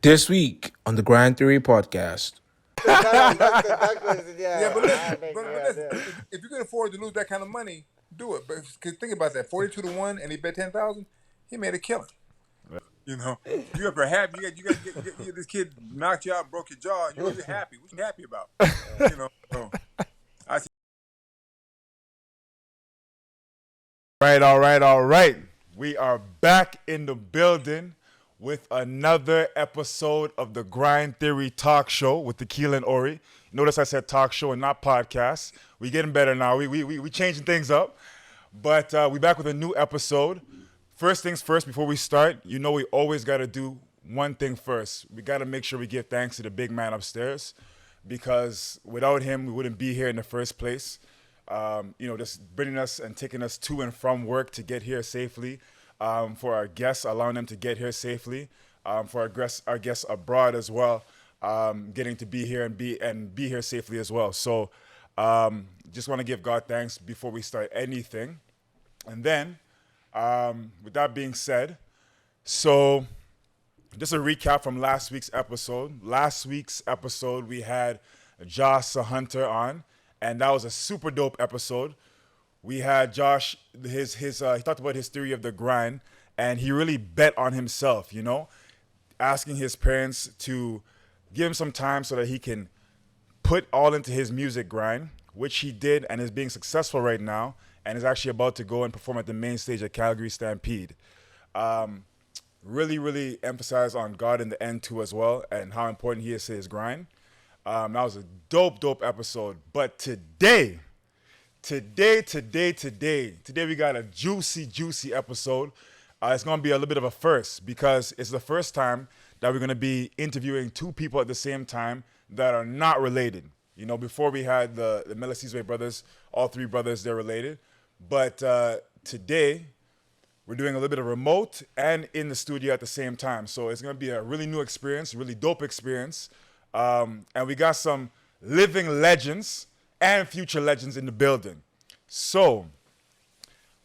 This week on the Grand Theory podcast. That question, Yeah, but I listen, think, listen. If you can afford to lose that kind of money, do it. But think about that: 42-1, and he bet 10,000. He made a killing. You know, you ever happy? You got this kid knocked you out, broke your jaw. You're happy. What you happy about? You know. So I see. All right. We are back in the building with another episode of the Grind Theory Talk Show with Tequila and Ori. Notice I said talk show and not podcast. We getting better now. We changing things up. But we back with a new episode. First things first, before we start, you know we always got to do one thing first. We got to make sure we give thanks to the big man upstairs, because without him, we wouldn't be here in the first place. Just bringing us and taking us to and from work to get here safely. For our guests, allowing them to get here safely. For our guests abroad as well, getting to be here and be here safely as well. So, just want to give God thanks before we start anything. And then, with that being said, so just a recap from last week's episode. Last week's episode, we had Josh Hunter on, and that was a super dope episode. We had Josh, he talked about his theory of the grind, and he really bet on himself, asking his parents to give him some time so that he can put all into his music grind, which he did and is being successful right now, and is actually about to go and perform at the main stage at Calgary Stampede. Really, really emphasize on God in the end too as well, and how important he is to his grind. That was a dope episode. But today we got a juicy episode. It's going to be a little bit of a first, because it's the first time that we're going to be interviewing two people at the same time that are not related. Before we had the Medalist brothers, all three brothers, they're related. But today, we're doing a little bit of remote and in the studio at the same time. So it's going to be a really new experience, really dope experience. And we got some living legends and future legends in the building. So,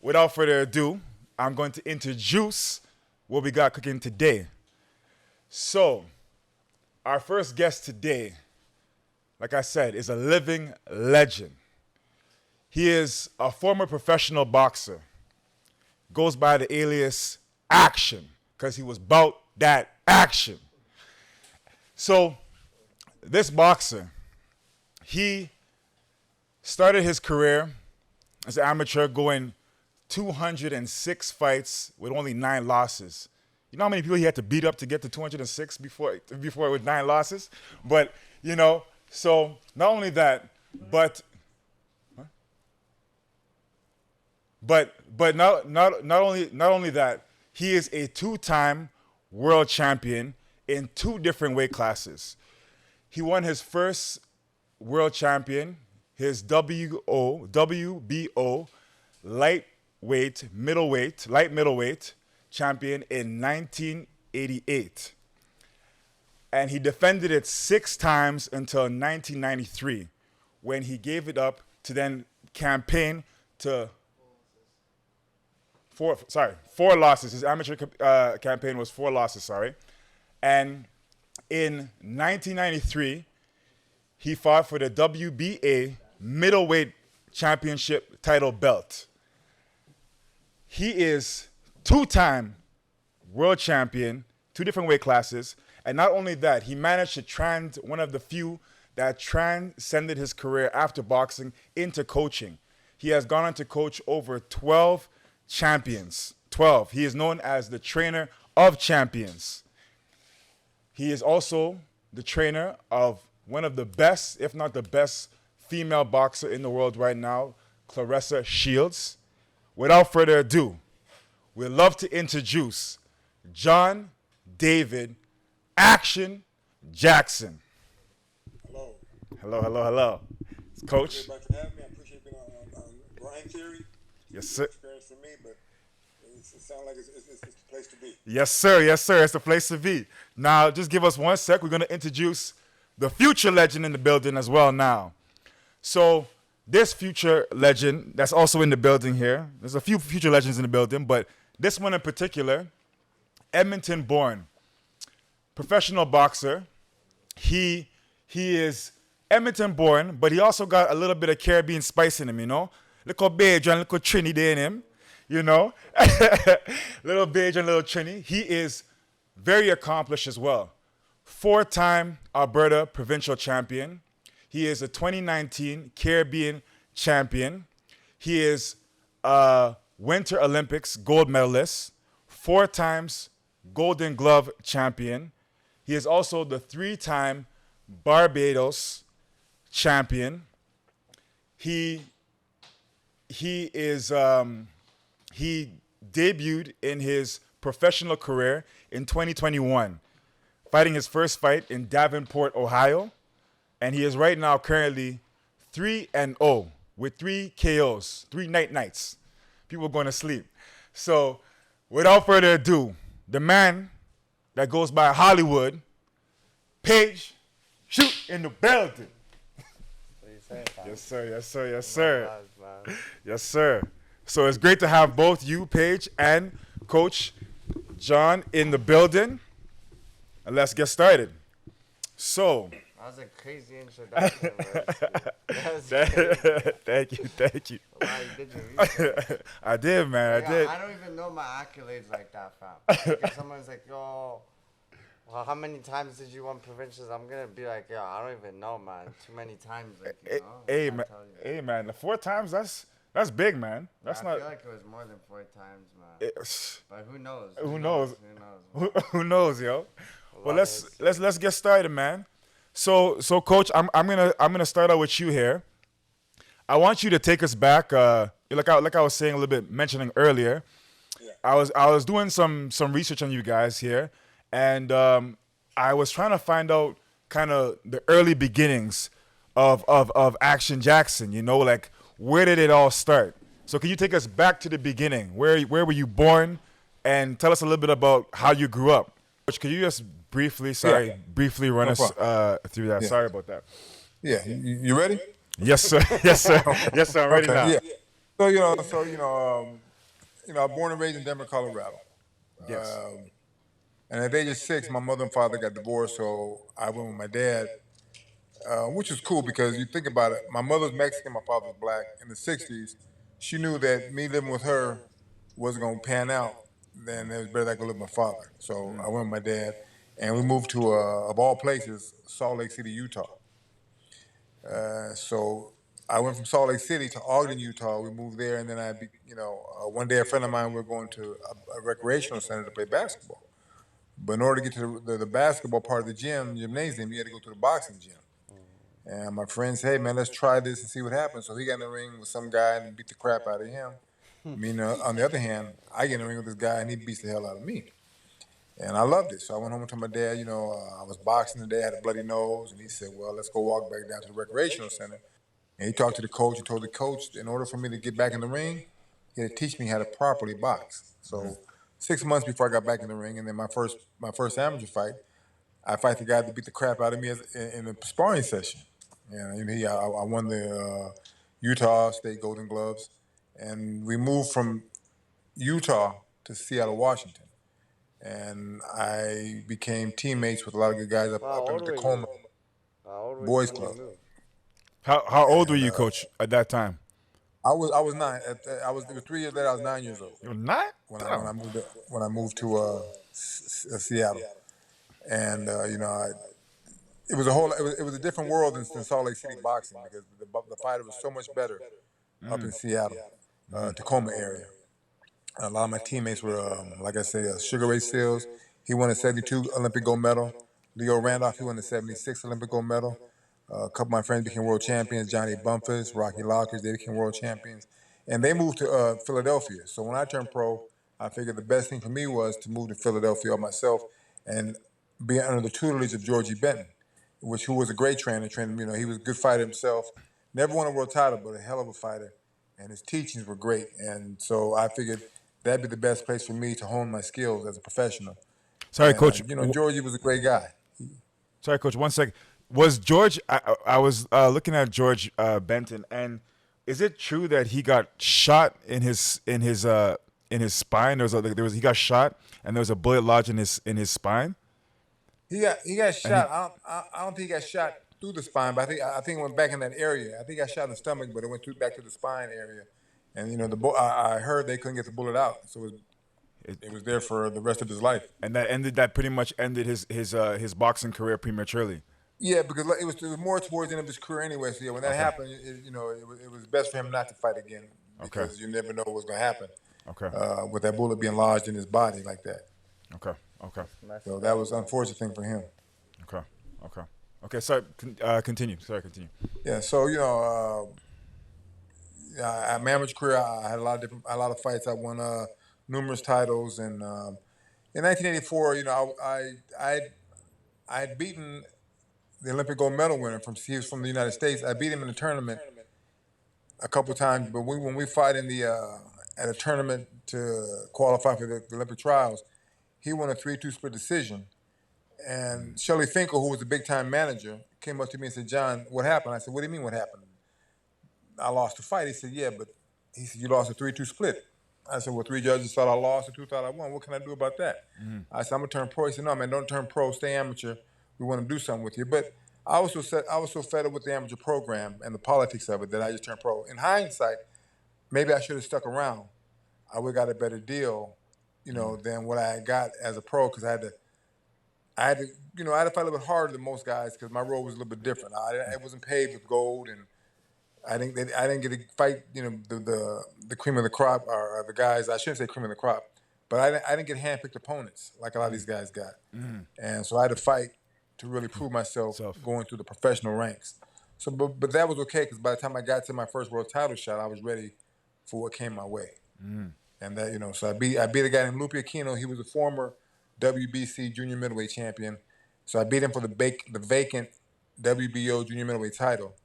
without further ado, I'm going to introduce what we got cooking today. So, our first guest today, like I said, is a living legend. He is a former professional boxer. Goes by the alias Action, because he was about that action. So, this boxer, he started his career as an amateur, going 206 fights with only 9 losses. You know how many people he had to beat up to get to 206 before with 9 losses? But, so not only that, but not only that, he is a 2-time world champion in 2 different weight classes. He won his first world champion, his WBO light middleweight champion in 1988. And he defended it 6 times until 1993, when he gave it up to then campaign to 4 losses. His amateur campaign was 4 losses, sorry. And in 1993, he fought for the WBA middleweight championship title belt. He is 2-time world champion, 2 different weight classes. And not only that, he managed to one of the few that transcended his career after boxing into coaching. He has gone on to coach over 12 champions. 12. He is known as the trainer of champions. He is also the trainer of one of the best, if not the best, female boxer in the world right now, Claressa Shields. Without further ado, we'd love to introduce John David Action Jackson. Hello. Coach. Thank you for having me. I appreciate being on Grind Theory. Yes, sir. Experience for me, but it sounds like it's the place to be. Yes, sir. It's the place to be. Now, just give us 1 sec. We're going to introduce the future legend in the building as well now. So, this future legend that's also in the building here, there's a few future legends in the building, but this one in particular, Edmonton born, professional boxer. He is Edmonton born, but he also got a little bit of Caribbean spice in him, you know? Little Bajan, little Trinidad in him, you know? Little Bajan, little Trini. He is very accomplished as well. 4-time Alberta provincial champion. He is a 2019 Caribbean champion. He is a Winter Olympics gold medalist, 4 times Golden Glove champion. He is also the 3-time Barbados champion. He debuted in his professional career in 2021, fighting his first fight in Davenport, Ohio, and he is right now currently 3-0 with 3 KOs, 3 nights. People going to sleep. So, without further ado, the man that goes by Hollywood, Paige Suchit in the building. What you saying, fam? Yes, sir. Yes, sir. Yes, sir. Man. Yes, sir. So it's great to have both you, Paige, and Coach John in the building. And let's get started. So, That was a crazy introduction, bro. That was crazy. thank you. Wow, you did your research. I did, man. I did. I don't even know my accolades like that, fam. Like if someone's like, yo, well, how many times did you win provincials? I'm gonna be like, yo, I don't even know, man. Too many times, like, you know. Hey, I man. can't tell you. Hey, man. The 4 times, that's big, man. That's I not. feel like it was more than 4 times, man. It's, But who knows? Who knows? Who knows? who knows, yo? Well, lot of let's get started, man. So Coach, I'm gonna start out with you here. I want you to take us back. Like I was saying a little bit, mentioning earlier. Yeah. I was doing some research on you guys here, and I was trying to find out kind of the early beginnings of Action Jackson. You know, like where did it all start? So can you take us back to the beginning? Where were you born, and tell us a little bit about how you grew up? Coach, could you just briefly run No us through that? Yeah. Sorry about that. Yeah, you ready? Yes, sir. Yes, sir. Yes, sir. I'm ready now. Yeah. So I'm born and raised in Denver, Colorado. Yes. And at the age of 6, my mother and father got divorced, so I went with my dad, which is cool because you think about it. My mother's Mexican, my father's black. In the 60s, she knew that me living with her wasn't going to pan out. Then it was better that I go live with my father. So I went with my dad, and we moved to, of all places, Salt Lake City, Utah. So I went from Salt Lake City to Ogden, Utah. We moved there, and then one day a friend of mine, we were going to a recreational center to play basketball. But in order to get to the basketball part of the gymnasium, you had to go to the boxing gym. And my friend said, hey, man, let's try this and see what happens. So he got in the ring with some guy and beat the crap out of him. On the other hand, I get in the ring with this guy and he beats the hell out of me. And I loved it. So I went home and told my dad, I was boxing today, I had a bloody nose. And he said, well, let's go walk back down to the recreational center. And he talked to the coach and told the coach, in order for me to get back in the ring, he had to teach me how to properly box. So 6 months before I got back in the ring, and then my first amateur fight, I fight the guy that beat the crap out of me in a sparring session. And I won the Utah State Golden Gloves. And we moved from Utah to Seattle, Washington. And I became teammates with a lot of good guys up in the Tacoma Boyz Club. How old were you, Coach, at that time? I was 9. It was 3 years later. I was 9 years old. You were 9? When I moved to Seattle, and it was a different world than Salt Lake City boxing because the fighter was so much better up in Seattle, Tacoma area. A lot of my teammates were, like I say, Sugar Ray Seals. He won a '72 Olympic gold medal. Leo Randolph, he won the '76 Olympic gold medal. A couple of my friends became world champions. Johnny Bumpus, Rocky Lockers, they became world champions. And they moved to Philadelphia. So when I turned pro, I figured the best thing for me was to move to Philadelphia myself and be under the tutelage of Georgie Benton, who was a great trainer. He was a good fighter himself. Never won a world title, but a hell of a fighter. And his teachings were great. And so I figured that'd be the best place for me to hone my skills as a professional. Sorry, Coach. Georgie was a great guy. Sorry, Coach. 1 second. Was George? I was looking at George Benton, and is it true that he got shot in his spine? He got shot, and there was a bullet lodged in his spine. He got shot. I don't think he got shot through the spine, but I think it went back in that area. I think he got shot in the stomach, but it went back to the spine area. And I heard they couldn't get the bullet out, so it was there for the rest of his life. And that pretty much ended his boxing career prematurely. Yeah, because it was more towards the end of his career anyway. So yeah, when that happened, it was best for him not to fight again because you never know what's going to happen. Okay. With that bullet being lodged in his body like that. Okay. So that was an unfortunate thing for him. Okay. So continue. Sorry, continue. Yeah. So at my amateur career, I had a lot of fights. I won numerous titles, and in 1984, I had beaten the Olympic gold medal winner he was from the United States. I beat him in a tournament a couple times, but when we fought in the at a tournament to qualify for the Olympic trials, he won a 3-2 split decision. And Shelley Finkel, who was the big time manager, came up to me and said, "John, what happened?" I said, "What do you mean what happened?" "I lost the fight." He said, "Yeah, but," he said, "you lost a 3-2 split." I said, "Well, 3 judges thought I lost and 2 thought I won. What can I do about that?" I said, "I'm gonna turn pro." He said, "No, man, don't turn pro. Stay amateur. We want to do something with you." But I was so fed up with the amateur program and the politics of it that I just turned pro. In hindsight, maybe I should have stuck around. I would have got a better deal, than what I got as a pro, because I had to fight a little bit harder than most guys because my role was a little bit different. I wasn't paid with gold, and I didn't get to fight, the cream of the crop or the guys. I shouldn't say cream of the crop, but I didn't get handpicked opponents like a lot of these guys got, and so I had to fight to really prove myself going through the professional ranks. So, but that was okay because by the time I got to my first world title shot, I was ready for what came my way, and that so I beat a guy named Lupe Aquino. He was a former WBC junior middleweight champion, so I beat him for the vacant WBO junior middleweight title.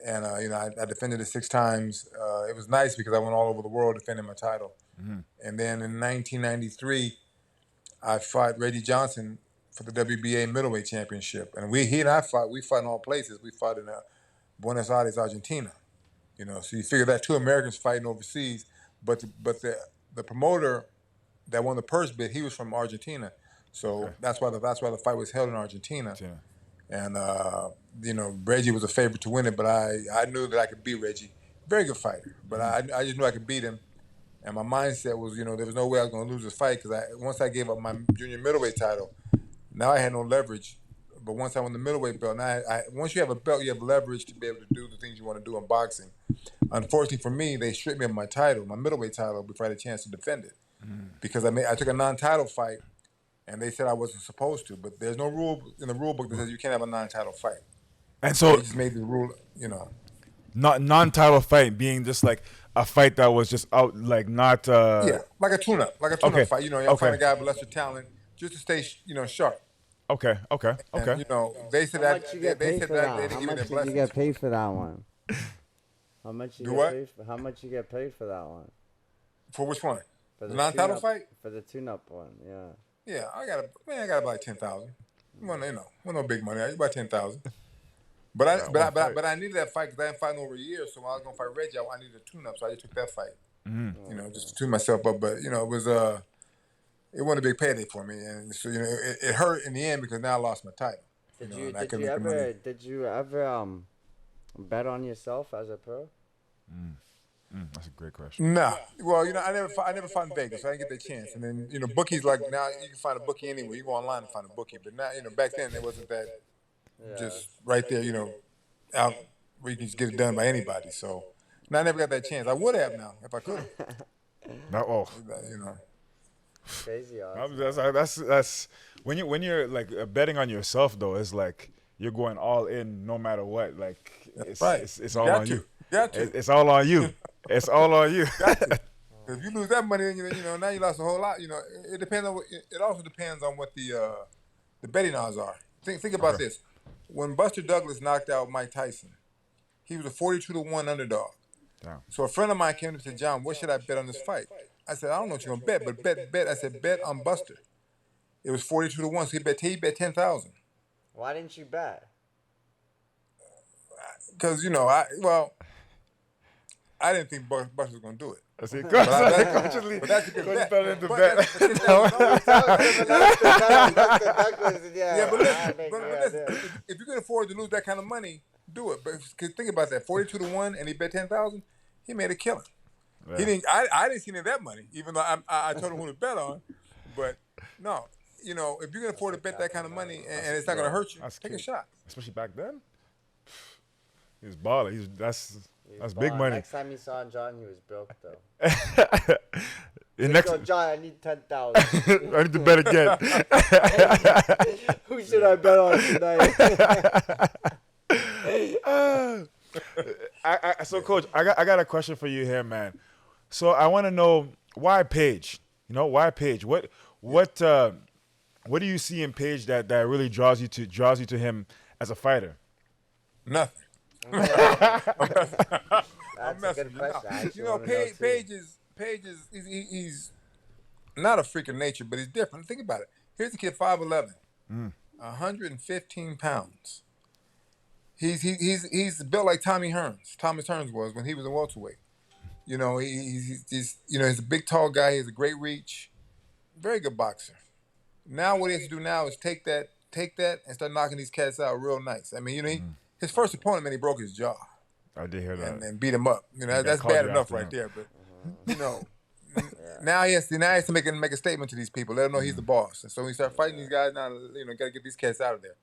And I defended it 6 times. It was nice because I went all over the world defending my title. And then in 1993, I fought Reggie Johnson for the WBA middleweight championship. And he and I fought. We fought in all places. We fought in Buenos Aires, Argentina. So you figure that 2 Americans fighting overseas, but the promoter that won the purse bid, he was from Argentina. So that's why the fight was held in Argentina. And Reggie was a favorite to win it, but I knew that I could beat Reggie. Very good fighter, but I just knew I could beat him. And my mindset was, there was no way I was going to lose this fight because once I gave up my junior middleweight title, now I had no leverage. But once I won the middleweight belt, once you have a belt, you have leverage to be able to do the things you want to do in boxing. Unfortunately for me, they stripped me of my title, my middleweight title, before I had a chance to defend it, because I took a non-title fight. And they said I wasn't supposed to, but there's no rule in the rule book that says you can't have a non-title fight. And so they just made the rule, not non-title fight being just like a fight that was just out, like not. Like a tune-up fight. You're fighting a guy with lesser talent just to stay, sharp. Okay. And, they said that they said that they didn't give me their blessings. How much did you get paid for that one? How much How much you get paid for that one? For which one? For the non-title fight? For the tune-up one, yeah. Yeah, I got about $10,000. Well, no big money. About $10,000. But I needed that fight because I hadn't fought in over a year. So when I was gonna fight Reggie, I needed a tune-up, so I just took that fight. Just to tune myself up. But it was it wasn't a big payday for me, and so it hurt in the end because now I lost my title. Did you ever bet on yourself as a pro? That's a great question. Nah. Well, I never fought in Vegas, so I didn't get that chance. And then, bookies, like now you can find a bookie anywhere. You go online and find a bookie. But now, back then it wasn't that just right there, out where you can just get it done by anybody. So I never got that chance. I would have now if I could. Crazy. That's when you're like betting on yourself though. It's like you're going all in no matter what. Like it's all on you. It's all on you. It's all on you. If you lose that money, now you lost a whole lot. It depends on. It also depends on what the betting odds are. Think about this. When Buster Douglas knocked out Mike Tyson, he was a 42-1 underdog. Damn. So a friend of mine came and said, "John, what should I bet on this fight?" I said, "I don't know what you're gonna bet, but bet." I said, "Bet on Buster." It was 42-1, so he bet 10,000. Why didn't you bet? Because I didn't think Bush was going to do it. I see, But that's a good bet. fell into But bet. that's- Yeah, but listen, if you can afford to lose that kind of money, do it. But think about that: 42-1, and he bet 10,000. He made a killing. Yeah. He didn't. I didn't see any of that money, even though I told him who to bet on. But no, if you can afford to bet that kind of money and it's not going to hurt you, take a shot. Especially back then. He was balling. That's He's big balling. money. Next time you saw John, he was broke though. Next, Yo, John, I need 10,000. I need to bet again. Who should I bet on tonight? So, Coach, I got a question for you here, man. So I want to know why Paige. Why Paige? What do you see in Paige that really draws you to him as a fighter? Nothing. That's a messing good with you. question. I actually No. wanna know, too. Paige is he's not a freak of nature, but he's different. Think about it. Here's a kid, 5'11", 115 pounds. He's built like Tommy Hearns. Thomas Hearns was when he was a welterweight. He's a big tall guy. He has a great reach. Very good boxer. Now what he has to do now is take that and start knocking these cats out real nice. I mean, his first opponent, man, he broke his jaw. I did hear that. And beat him up. That's called bad you enough after right him. there. But now he has to make a statement to these people. Let them know he's the boss. And so he start fighting these guys now. Got to get these cats out of there.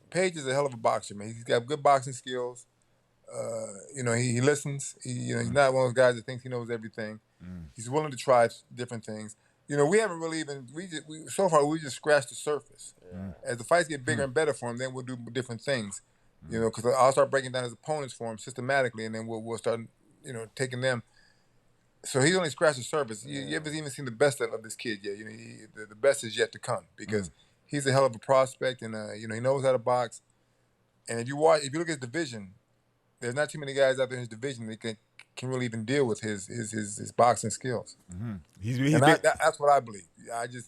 Paige is a hell of a boxer, man. He's got good boxing skills. He listens. He's not one of those guys that thinks he knows everything. He's willing to try different things. We haven't really even so far we just scratched the surface. As the fights get bigger and better for him, then we'll do different things. Because I'll start breaking down his opponents for him systematically, and then we'll start taking them. So he's only scratched the surface. You haven't even seen the best of this kid yet. The best is yet to come because he's a hell of a prospect, and he knows how to box. And if you look at his division, there's not too many guys out there in his division that can really even deal with his boxing skills. That's what I believe.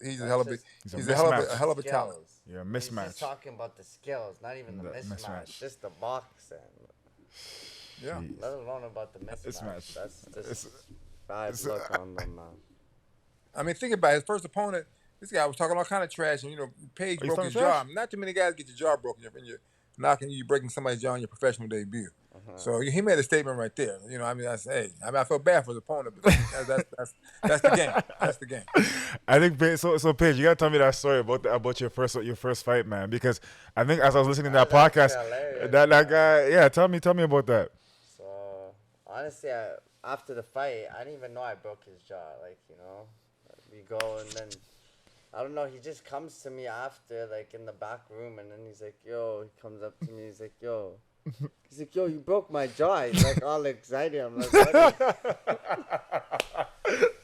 He's a hell of a talent. Yeah, He's mismatch. just talking about the skills, not even the mismatch. Just the boxing. Yeah. Let alone about the mismatch. Mismatch. That's just bad look on them, man. I mean, think about it. His first opponent. This guy was talking all kind of trash, and Paige broke his jaw. Not too many guys get your jaw broken, and you're breaking somebody's jaw in your professional debut. So he made a statement right there. I felt bad for his opponent, but that's the game. That's the game. I think so. Paige, you gotta tell me that story about your first fight, man. Because I think as I was listening to that podcast, that guy, yeah, tell me about that. So honestly, after the fight, I didn't even know I broke his jaw. We go and then I don't know. He just comes to me after, in the back room, and then he's like, "Yo," he comes up to me. He's like, "Yo." He's like, "Yo, you broke my jaw." He's like all excited. I'm like, "What?"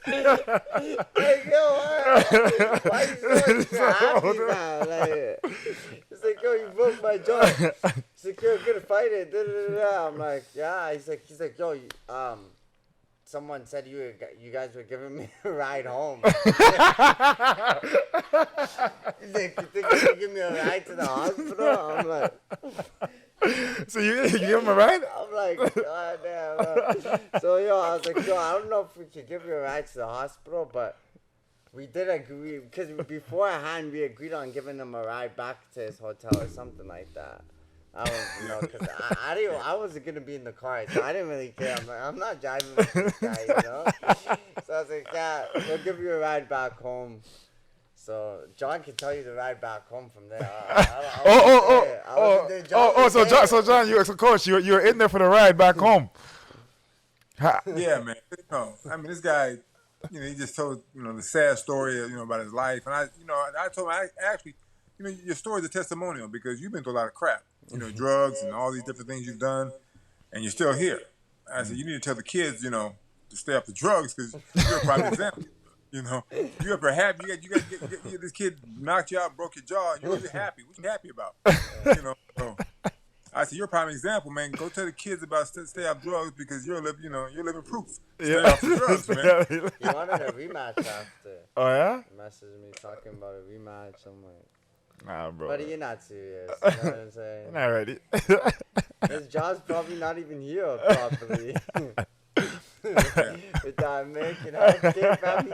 Like, yo, why are you so happy now? He's like, "Yo, you broke my jaw." He's like, "You're a good fighter." I'm like, "Yeah." He's like, "Yo, someone said you guys were giving me a ride home." He's like, "You think you can give me a ride to the hospital?" I'm like, So you give him a ride? I'm like, God damn. So, I was like, I don't know if we could give you a ride to the hospital, but we did agree, because beforehand we agreed on giving him a ride back to his hotel or something like that. I don't because I wasn't going to be in the car, so I didn't really care. I'm like, I'm not driving with this guy, So I was like, yeah, we'll give you a ride back home. So John can tell you the ride back home from there. So John, Coach, you were in there for the ride back home. Yeah, man. This guy, he just told the sad story, about his life, and I told him actually, your story's a testimonial because you've been through a lot of crap, drugs and all these different things you've done, and you're still here. I said you need to tell the kids, to stay off the drugs because you're a prime example. You ever happy? You got this kid knocked you out, broke your jaw. You're happy. What you happy about? So I said you're a prime example, man. Go tell the kids about stay off drugs because you're living proof. Stay off the drugs, man. He wanted a rematch after. Oh yeah? He messaged me talking about a rematch. I'm like, nah, bro. buddy, you're not serious. You know what I'm saying? Not ready. His jaw's probably not even healed properly. With that American healthcare, fam,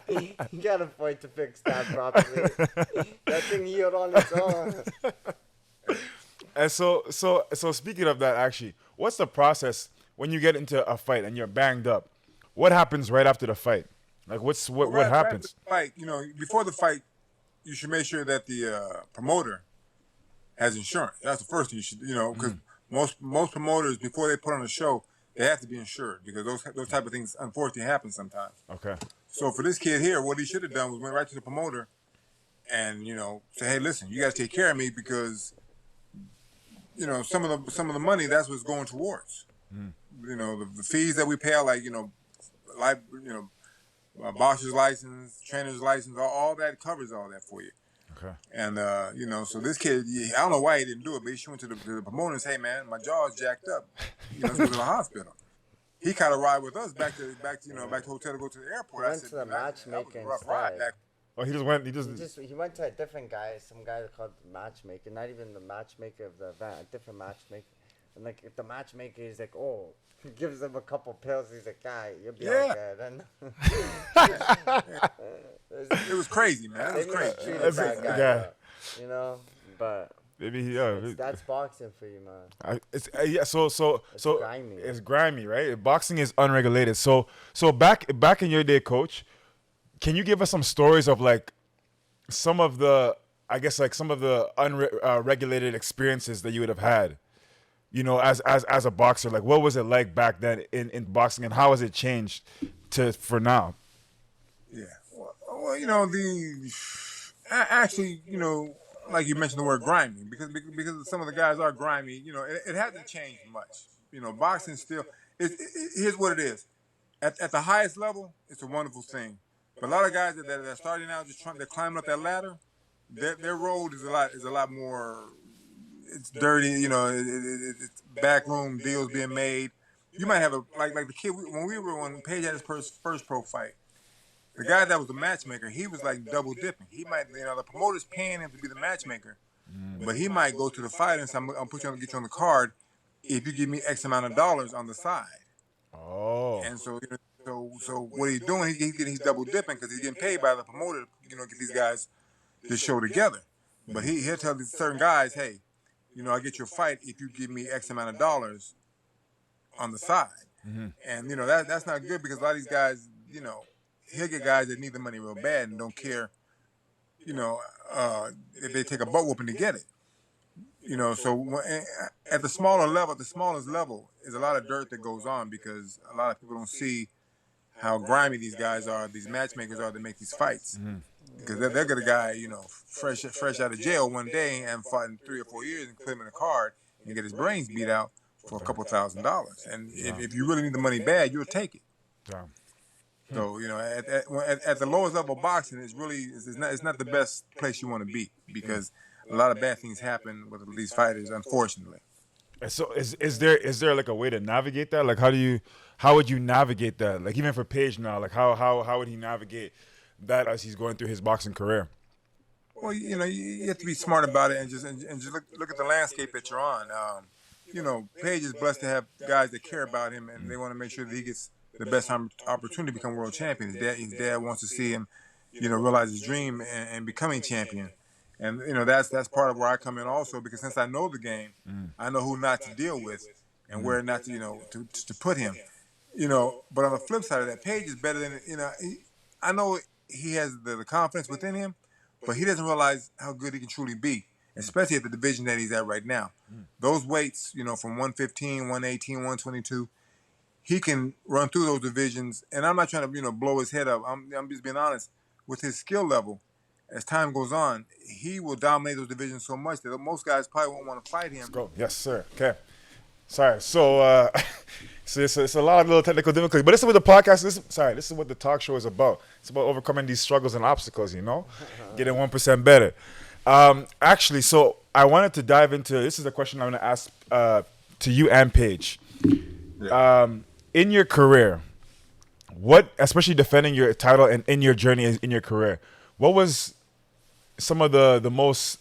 he can't afford to fix that properly. That thing healed on its own. And so speaking of that, actually, what's the process when you get into a fight and you're banged up? What happens right after the fight? Like, what happens? Right, before the fight, you should make sure that the promoter has insurance. That's the first thing you should, because most promoters, before they put on a show, they have to be insured because those type of things unfortunately happen sometimes. Okay. So for this kid here, what he should have done was went right to the promoter and say, hey, listen, you guys take care of me because some of the money, that's what's going towards. The fees that we pay out, like boxer's license, trainer's license, all that covers all that for you. Okay. And so this kid, I don't know why he didn't do it, but he went to the promoter and said, hey man, my jaw's jacked up. Let's go to the hospital. He kind of ride with us back to hotel to go to the airport. He went to the matchmaker instead. Oh, he went to a different guy, some guy called the matchmaker, not even the matchmaker of the event, a different matchmaker. And like, if the matchmaker is like, oh, he gives him a couple pills, he's like, you'll be all good. And it was crazy, man. It was crazy. But maybe that's boxing for you, man. It's grimy. It's grimy, right? Boxing is unregulated. So back in your day, Coach, can you give us some stories of like some of the unregulated experiences that you would have had, as a boxer? Like, what was it like back then in boxing, and how has it changed for now? Yeah. Well, actually, like you mentioned the word grimy, because some of the guys are grimy. It hasn't changed much. Boxing still. Here's what it is. At the highest level, it's a wonderful thing. But a lot of guys that are starting out, they're climbing up that ladder. Their road is a lot more. It's dirty. It's backroom deals being made. You might have like the kid when Paige had his first pro fight. The guy that was the matchmaker, he was like double dipping. He might, the promoter's paying him to be the matchmaker, but he might go to the fight and say, "I'll get you on the card if you give me X amount of dollars on the side." Oh. And so what he's doing, he's double dipping because he's getting paid by the promoter, get these guys to show together. But he'll tell these certain guys, "Hey, I'll get you a fight if you give me X amount of dollars on the side." Mm-hmm. And that's not good because a lot of these guys, he'll get guys that need the money real bad and don't care, if they take a butt whooping to get it. So at the smallest level is a lot of dirt that goes on because a lot of people don't see how grimy these guys are, these matchmakers are that make these fights. Mm-hmm. Because they'll get a guy, fresh out of jail one day and fought in 3 or 4 years and put him in a card and get his brains beat out for a couple $1,000s. And if you really need the money bad, you'll take it. Yeah. So at the lowest level of boxing, it's not the best place you want to be because a lot of bad things happen with these fighters, unfortunately. So is there like a way to navigate that? Like, how would you navigate that? Like, even for Paige now, like how would he navigate that as he's going through his boxing career? Well, you have to be smart about it and just look at the landscape that you're on. Paige is blessed to have guys that care about him and they want to make sure that he gets the best opportunity to become world champion. His dad wants to see him, realize his dream and becoming champion. And that's part of where I come in also because since I know the game, I know who not to deal with and where not to to put him. But on the flip side of that, Paige is better than I know he has the confidence within him, but he doesn't realize how good he can truly be, especially at the division that he's at right now. Those weights, from 115, 118, 122. He can run through those divisions, and I'm not trying to, blow his head up. I'm just being honest. With his skill level, as time goes on, he will dominate those divisions so much that most guys probably won't want to fight him. Let's go. Yes, sir. Okay. Sorry. So, it's a lot of little technical difficulties, but this is what the podcast. This is what the talk show is about. It's about overcoming these struggles and obstacles. Getting 1% better. Actually, so I wanted to dive into. This is a question I'm going to ask to you and Paige. Yeah. In your career, especially defending your title and in your journey in your career, what was some of the most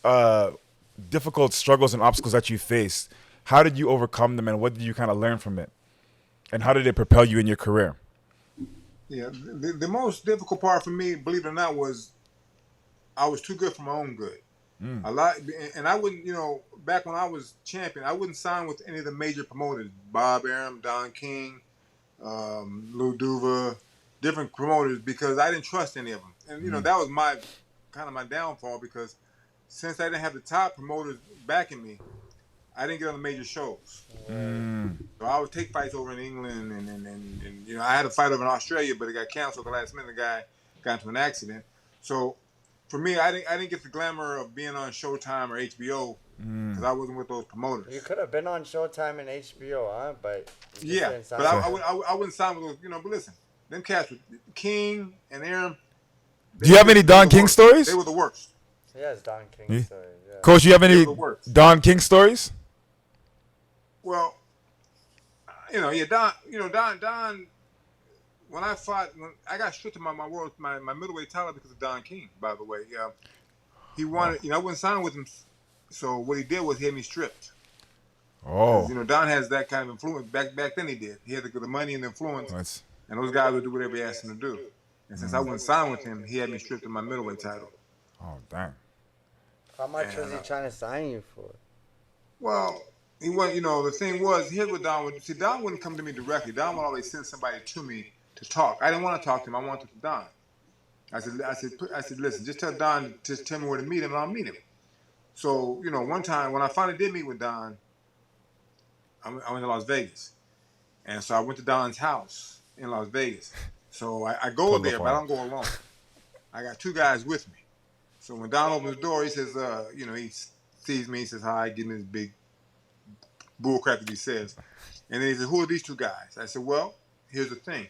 difficult struggles and obstacles that you faced, how did you overcome them, and what did you kind of learn from it? And how did it propel you in your career? Yeah, the most difficult part for me, believe it or not, was I was too good for my own good. A lot, and I wouldn't, back when I was champion, I wouldn't sign with any of the major promoters, Bob Arum, Don King, Lou Duva, different promoters, because I didn't trust any of them. And that was my downfall, because since I didn't have the top promoters backing me, I didn't get on the major shows. So I would take fights over in England, and I had a fight over in Australia, but it got canceled at the last minute. The guy got into an accident. So for me, I didn't get the glamour of being on Showtime or HBO because I wasn't with those promoters. You could have been on Showtime and HBO, huh? But yeah, but I wouldn't sign with those. But listen, them cats with King and Aaron. Do you have any Don King stories? They were the worst. Yes, Don King stories. Yeah. Coach, you have any Don King stories? Well, Don. When I got stripped of my middleweight title because of Don King, by the way. He wanted, I wouldn't sign with him. So what he did was he had me stripped. Oh. Don has that kind of influence. Back then he did. He had the money and the influence. And those guys would do whatever he asked them to do. And since I wouldn't sign with him, he had me stripped of my middleweight title. Oh, dang. How much was he trying to sign you for? Well, he went. The thing was, here's what Don would. See, Don wouldn't come to me directly. Don would always send somebody to me to talk. I didn't want to talk to him. I wanted to Don. I said, listen, just tell Don, just tell me where to meet him, and I'll meet him. So, one time when I finally did meet with Don, I went to Las Vegas, and so I went to Don's house in Las Vegas. So I go there, but I don't go alone. I got two guys with me. So when Don opens the door, he says, he sees me, he says hi, give me this big bullcrap that he says. And then he says, who are these two guys? I said, well, here's the thing.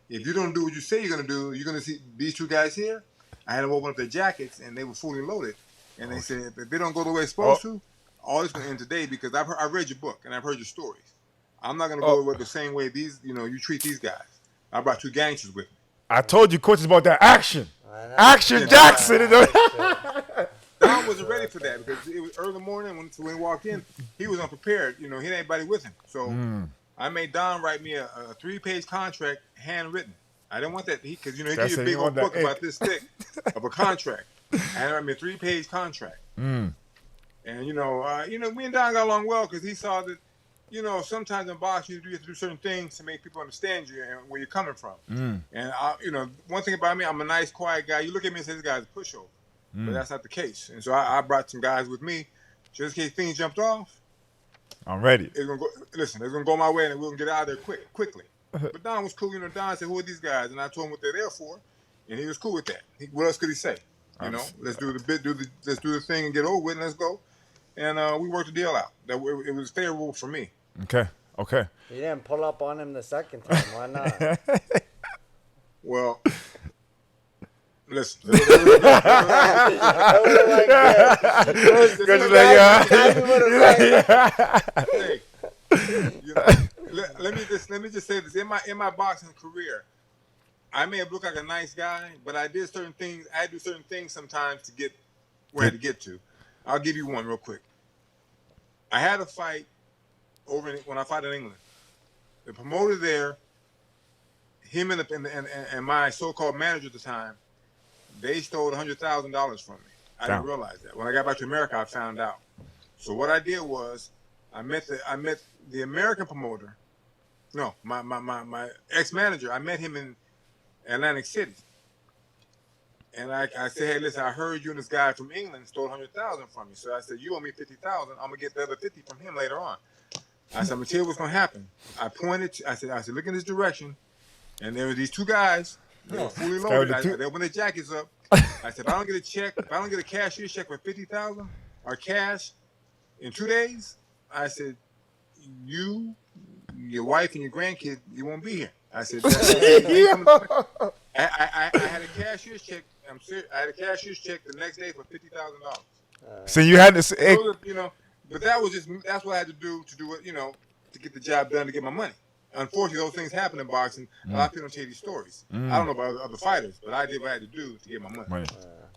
If you don't do what you say you're going to do, you're going to see these two guys here. I had them open up their jackets, and they were fully loaded. And they said, if they don't go the way they're supposed to, all this going to end today, because I've read your book, and I've heard your stories. I'm not going to go the same way you treat these guys. I brought two gangsters with me. I told you, coach, is about that action. Action Jackson. Don wasn't ready for that because it was early morning when he walked in. He was unprepared. He had anybody with him. So I made Don write me a 3-page contract, handwritten. I didn't want that because he gave you a big old book about this thick of a contract. I had to write me a 3-page contract. And me and Don got along well because he saw that. Sometimes in boxing you have to do certain things to make people understand you and where you're coming from. And one thing about me, I'm a nice, quiet guy. You look at me and say, this guy's a pushover. But that's not the case. And so I brought some guys with me just in case things jumped off. I'm ready. It's gonna go my way and we're gonna get out of there quickly. But Don was cool. Don said, who are these guys? And I told him what they're there for. And he was cool with that. What else could he say? Let's do the thing and get over with and let's go. And we worked the deal out. It was favorable for me. Okay. You didn't pull up on him the second time. Why not? Well, listen. Let me just say this. In my boxing career, I may have looked like a nice guy, but I did certain things. I do certain things sometimes to get where I had to get to. I'll give you one real quick. I had a fight when I fought in England. The promoter there, him and my so-called manager at the time, they stole $100,000 from me. I didn't realize that. When I got back to America, I found out. So what I did was I met the American promoter. No, my ex-manager. I met him in Atlantic City. And I said, hey, listen, I heard you and this guy from England stole $100,000 from me. So I said, you owe me $50,000. I'm gonna get the other $50 from him later on. I said, I'm gonna tell you what's gonna happen. I pointed. I said, look in this direction, and there were these two guys. They were fully loaded. They opened their jackets up. I said, if I don't get a check, if I don't get a cashier's check for $50,000 or cash in 2 days, I said, you, your wife, and your grandkid, you won't be here. I said, I had a cashier's check. I'm serious. I had a cashier's check the next day for $50,000. So you had to say, but that's what I had to do it, to get the job done to get my money. Unfortunately, those things happen in boxing. A lot of people don't tell you these stories. I don't know about other fighters, but I did what I had to do to get my money.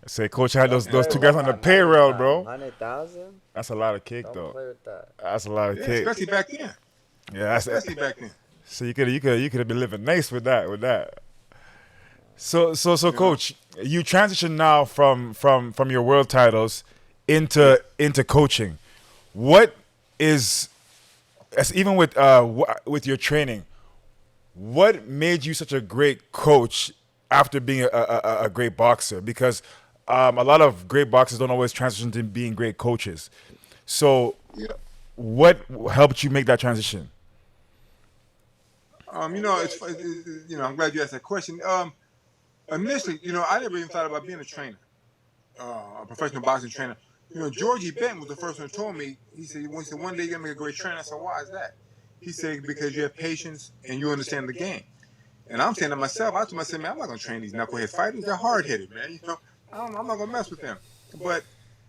Say, coach had those Play two with guys on the that payroll, money, bro. 100,000? That's a lot of cake, Don't though. play with that. That's a lot of Yeah, cake. especially back then. Yeah, that's Especially back then. So you could have been living nice with that. So coach, you transition now from your world titles into coaching. What is, as even with your training, what made you such a great coach after being a great boxer? Because a lot of great boxers don't always transition to being great coaches. So Yeah. what helped you make that transition? I'm glad you asked that question. Initially, I never even thought about being a trainer, a professional boxing trainer. Georgie Benton was the first one who told me. He said, one day you're gonna make a great trainer. I said, why is that? He said, because you have patience and you understand the game. And I'm saying to myself, I told myself, man, I'm not gonna train these knucklehead fighters. They're hard headed, man. I'm not gonna mess with them. But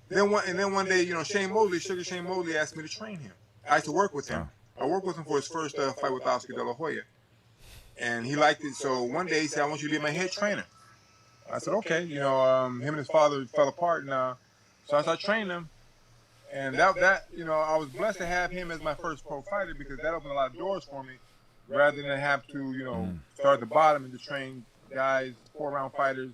then one day, Shane Mosley asked me to train him. I used to work with him. I worked with him for his first fight with Oscar De La Hoya. And he liked it. So one day he said, I want you to be my head trainer. I said, okay. Him and his father fell apart. And so I started training him. And that I was blessed to have him as my first pro fighter because that opened a lot of doors for me rather than have to, start at the bottom and just train guys, 4-round fighters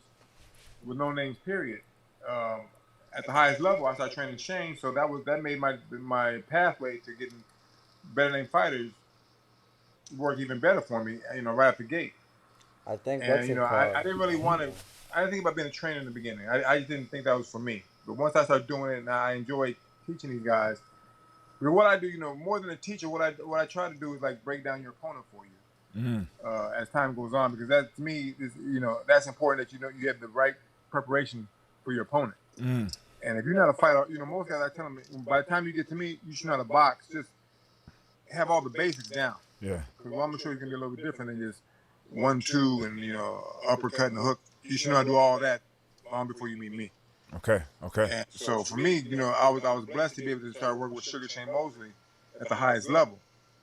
with no names, period. At the highest level, I started training Shane. So that made my pathway to getting better name fighters work even better for me, right out the gate. I think I didn't really want to. I didn't think about being a trainer in the beginning. I just didn't think that was for me. But once I started doing it, and I enjoy teaching these guys. Because what I do, more than a teacher, what I try to do is like break down your opponent for you as time goes on. Because that to me is that's important that you have the right preparation for your opponent. And if you're not a fighter, most guys I tell them by the time you get to me, you should know how to box. Just have all the basics down. Yeah. Because I'm sure you can be a little bit different than just 1-2 and uppercut and a hook. You should know how to do all that long before you meet me. Okay. And so for me, I was blessed to be able to start working with Sugar Shane Mosley at the highest level.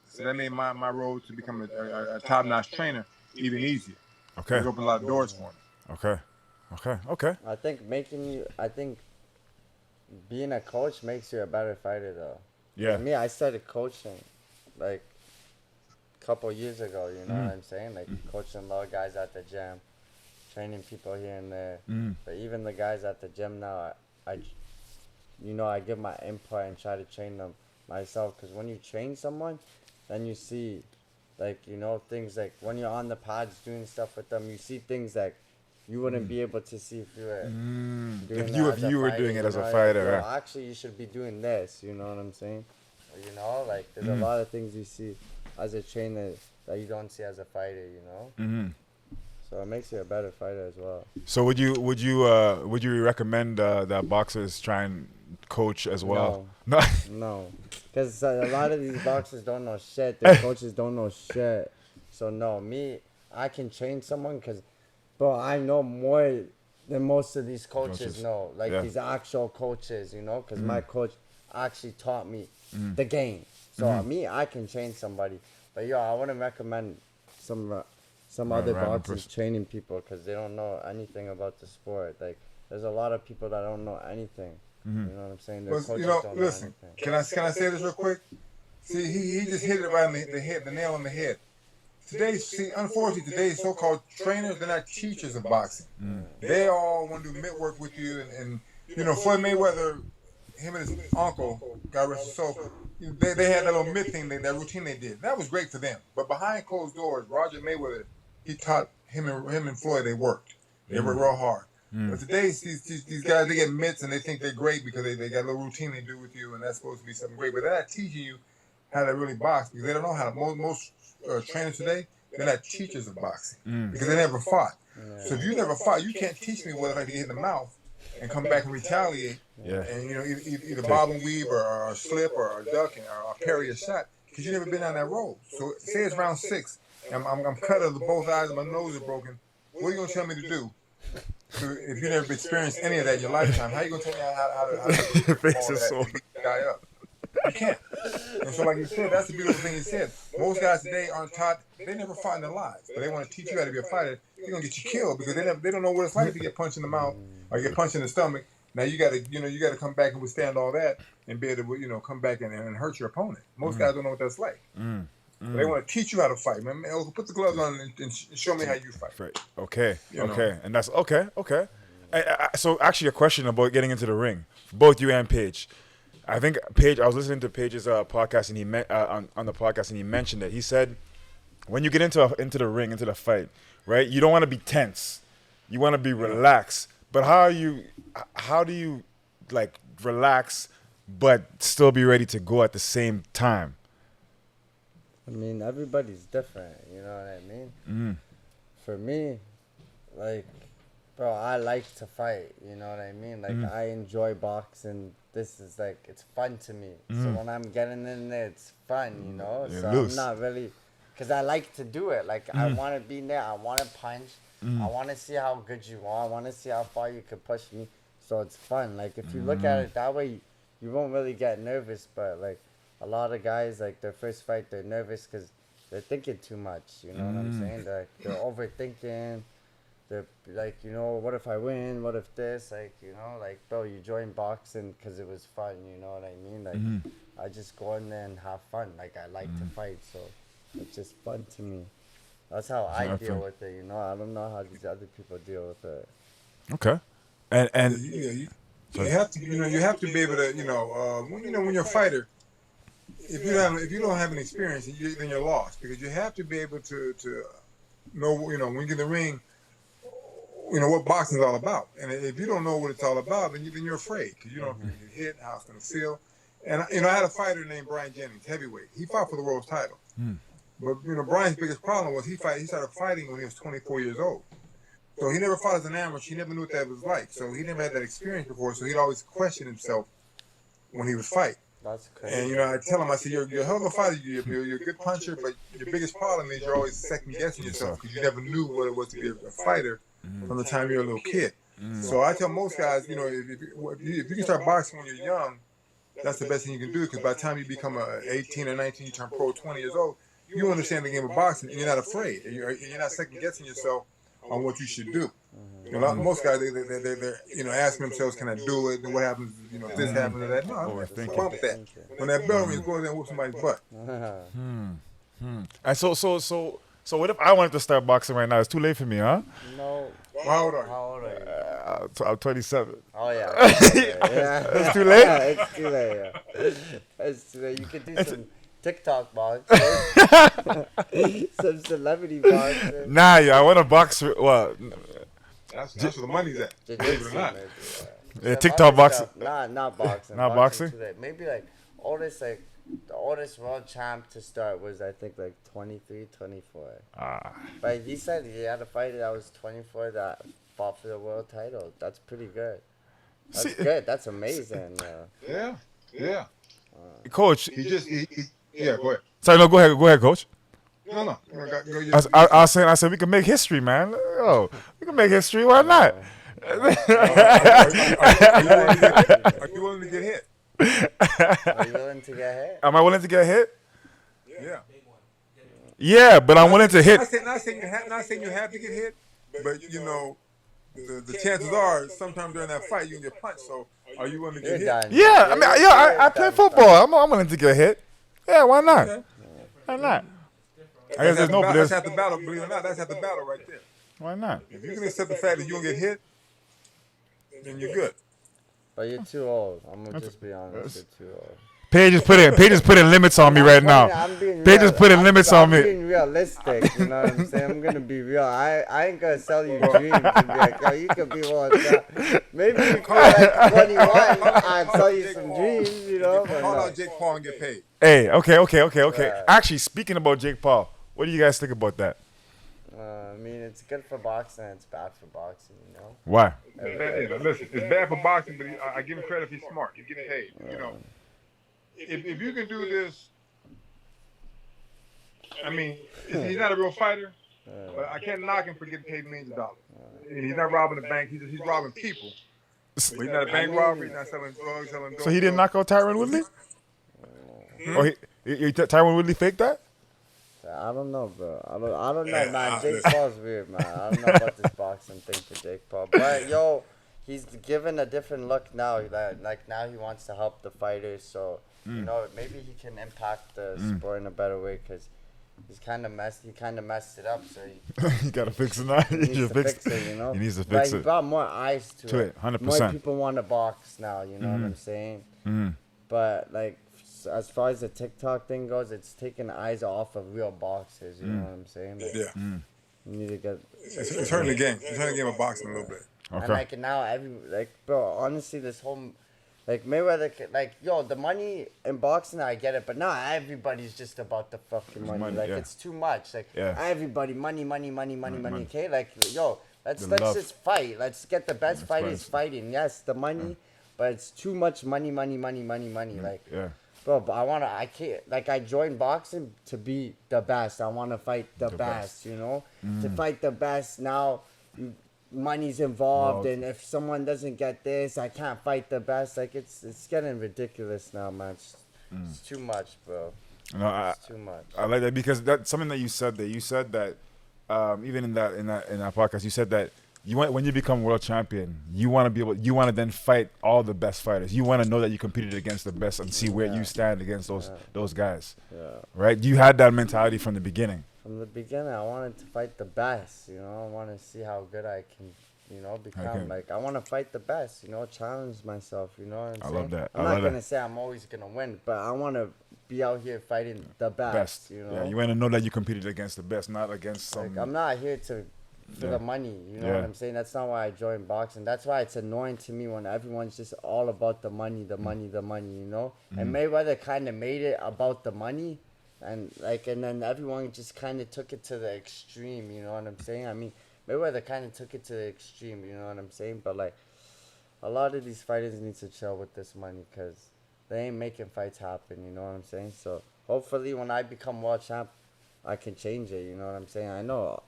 So that made my road to become a top-notch trainer even easier. Okay. It opened a lot of doors for me. Okay. I think being a coach makes you a better fighter, though. Yeah. For me, I started coaching like a couple years ago, you know what I'm saying? Like coaching little guys at the gym, training people here and there. But even the guys at the gym now, I give my input and try to train them myself. Because when you train someone, then you see, things like when you're on the pads doing stuff with them, you see things that you wouldn't be able to see if you were doing If you were doing it as a fighter. Actually, you should be doing this. You know what I'm saying? There's a lot of things you see as a trainer that you don't see as a fighter. So it makes you a better fighter as well. So would you recommend that boxers try and coach as well? No, because a lot of these boxers don't know shit. Their coaches don't know shit. So no, I can train someone because, bro, I know more than most of these coaches know. These actual coaches, because my coach actually taught me the game. So I can train somebody. But I wouldn't recommend some other boxers training people because they don't know anything about the sport. There's a lot of people that don't know anything. You know what I'm saying? Their coaches don't listen. know anything. Can I say this real quick? See, he just hit it right on the nail on the head. Unfortunately, today's so-called trainers, they're not teachers of boxing. They all want to do mitt work with you, and Floyd Mayweather, him and his uncle, God rest his soul, they had that little mitt thing, that routine they did. That was great for them. But behind closed doors, Roger Mayweather, he taught him and Floyd, they worked. They worked real hard. But today, these guys, they get mitts and they think they're great because they got a little routine they do with you, and that's supposed to be something great. But they're not teaching you how to really box because they don't know how to. Most trainers today, they're not teachers of boxing because they never fought. So if you never fought, you can't teach me what it's like to get in the mouth and come back and retaliate. And either bob and weave or slip or duck or parry a shot because you never been down that road. So say it's round 6, and I'm cut of both eyes and my nose is broken. What are you gonna tell me to do? So if you never experienced any of that in your lifetime, how are you gonna tell me how to Face is so. beat the guy up? You can't. And so, like you said, that's the beautiful thing he said. Most guys today aren't taught. They never fought in their lives, but they want to teach you how to be a fighter. They're gonna get you killed because they don't know what it's like to get punched in the mouth or get punched in the stomach. Now you gotta come back and withstand all that and be able to come back and hurt your opponent. Most guys don't know what that's like. But they want to teach you how to fight, man. Put the gloves on and show me how you fight. Right. Okay. You know? Okay. And that's okay. Okay. So actually, a question about getting into the ring, both you and Paige. I think Paige. I was listening to Paige's podcast, and he on the podcast, and he mentioned it. He said, when you get into the ring, into the fight, right? You don't want to be tense. You want to be relaxed. But how do you like relax, but still be ready to go at the same time? I mean, everybody's different. You know what I mean? For me, like, bro, I like to fight. You know what I mean? Like, I enjoy boxing. This is like, it's fun to me. So when I'm getting in there, it's fun. You know. You're So loose. I'm not really, cause I like to do it. Like, I want to be there. I want to punch. I want to see how good you are. I want to see how far you can push me. So it's fun. Like, if you look at it that way, you won't really get nervous. But like, a lot of guys, like, their first fight, they're nervous because they're thinking too much. You know what I'm saying? They're overthinking. They're like, what if I win? What if this? Like, like, bro, you joined boxing because it was fun. You know what I mean? Like, I just go in there and have fun. Like, I like to fight, so it's just fun to me. That's how I deal with it. I don't know how these other people deal with it. Okay. And You have to you have to be able to when you're a fighter, if you don't have an experience, then you're lost, because you have to be able to know when you get in the ring, what boxing is all about. And if you don't know what it's all about, then you're afraid, because you don't know if you get hit, how it's going to feel. And I had a fighter named Brian Jennings, heavyweight. He fought for the world's title. But Brian's biggest problem was he started fighting when he was 24 years old. So he never fought as an amateur. He never knew what that was like. So he never had that experience before. So he'd always question himself when he would fight. That's crazy. And I tell him, I said, you're a hell of a fighter. You're a good puncher, but your biggest problem is you're always second guessing yourself, because you never knew what it was to be a fighter from the time you're a little kid. So I tell most guys, if you can start boxing when you're young, that's the best thing you can do, because by the time you become 18 or 19, you turn pro 20 years old, you understand the game of boxing, and you're not afraid, and you're not second guessing yourself on what you should do. Most guys, they're asking themselves, can I do it? And what happens, if this happens or that? No, bump that. When that bell rings, go in there and whoop somebody's butt. And so what if I wanted to start boxing right now? It's too late for me, huh? No. How old are you? How old are you? I'm 27. Oh, yeah. It's too late? Yeah, it's too late, yeah. It's too late. You could do some TikTok box. Some celebrity box. Nah, I want to box. Well, That's where the money's at. Believe it or not. yeah, TikTok boxing. Not boxing. Not boxing? Too late. Maybe the oldest world champ to start was, I think, 23, 24. But he said he had a fighter that was 24 that fought for the world title. That's pretty good. That's good. That's amazing. Yeah. Coach. Yeah, go ahead. Sorry, no, go ahead, Coach. No. I said we can make history, man. Yo, we can make history. Why not? Are you willing to get hit? Are you willing to get hit? Am I willing to get hit? Yeah. Yeah, but I'm willing to hit. Not saying you have to get hit, but the chances are sometimes during that fight you can get punched. So are you willing to get hit? Yeah, I play football. I'm willing to get hit. Yeah, why not? Okay. Why not? I guess there's no That's half the battle. Believe it or not, that's half the battle right there. Why not? If you can accept the fact that you don't get hit, then you're good. But you're too old. I'm gonna just be honest. You're too old. Paige is putting limits on me right now. Paige is putting limits on me. I'm being realistic. You know what I'm saying? I'm gonna be real. I ain't gonna sell you dreams and be like, yo, you could be one. Maybe you could like 21. I'd sell you some dreams. But Call no. out Jake Paul and get paid. Hey, okay. Yeah. Actually, speaking about Jake Paul, what do you guys think about that? I mean, it's good for boxing. It's bad for boxing. Why? Listen, it's bad for boxing, but I give him credit if he's smart. He's getting paid. If you can do this, I mean, he's not a real fighter, but I can't knock him for getting paid millions of dollars. And he's not robbing the bank. He's robbing people. But he's not a bank robber. He's not selling drugs, selling dope. So he didn't knock out Tyron Woodley? Or Tyron Woodley faked that? I don't know, bro. I don't know, Yeah, man. Jake Paul's weird, man. I don't know about this boxing thing for Jake Paul. But, yo, he's given a different look now. Like now he wants to help the fighters. So, you know, maybe he can impact the sport in a better way because he's kind of messed. He kind of messed it up. So You gotta fix it now. he needs to fix it, you know. He needs to But fix he it. brought more eyes to it. 100%. More people want to box now. You know what I'm saying? But like, as far as the TikTok thing goes, it's taking eyes off of real boxers. You know what I'm saying? Like, Yeah. you need to get. It's hurting the game. It's hurting the game of boxing a little bit. And Okay. like now, bro, honestly, this whole, like Mayweather, like yo, the money in boxing, I get it, but now everybody's just about the fucking money. money, Like yeah. it's too much. Like Yeah. everybody, money. Okay, like yo, let's The love. just fight. Let's get the best Let's fighters fight. fighting. Yes, the money, but it's too much money. Like. Yeah. Bro, but I can't, like, I joined boxing to be the best. I want to fight the best, you know? To fight the best, now money's involved, and if someone doesn't get this, I can't fight the best. Like, it's getting ridiculous now, man. It's too much, bro. No, It's too much. I like that because that's something that you said. That you said that even in that podcast, you said that when you become world champion, you want to be able, you want to then fight all the best fighters. You want to know that you competed against the best and see where you stand against those guys. Yeah. Right? You had that mentality from the beginning. From the beginning, I wanted to fight the best, you know? I want to see how good I can, you know, become. Okay. Like, I want to fight the best, you know, challenge myself, you know what I'm I saying? love that. I'm not going to say I'm always going to win, but I want to be out here fighting the best, you know? Yeah, you want to know that you competed against the best, not against some. Like, I'm not here for the money, you know what I'm saying? That's not why I joined boxing. That's why it's annoying to me when everyone's just all about the money, you know? And Mayweather kind of made it about the money, and then everyone just kind of took it to the extreme, you know what I'm saying? I mean, Mayweather kind of took it to the extreme, you know what I'm saying? But like, a lot of these fighters need to chill with this money because they ain't making fights happen, you know what I'm saying? So hopefully when I become world champ, I can change it, you know what I'm saying? I know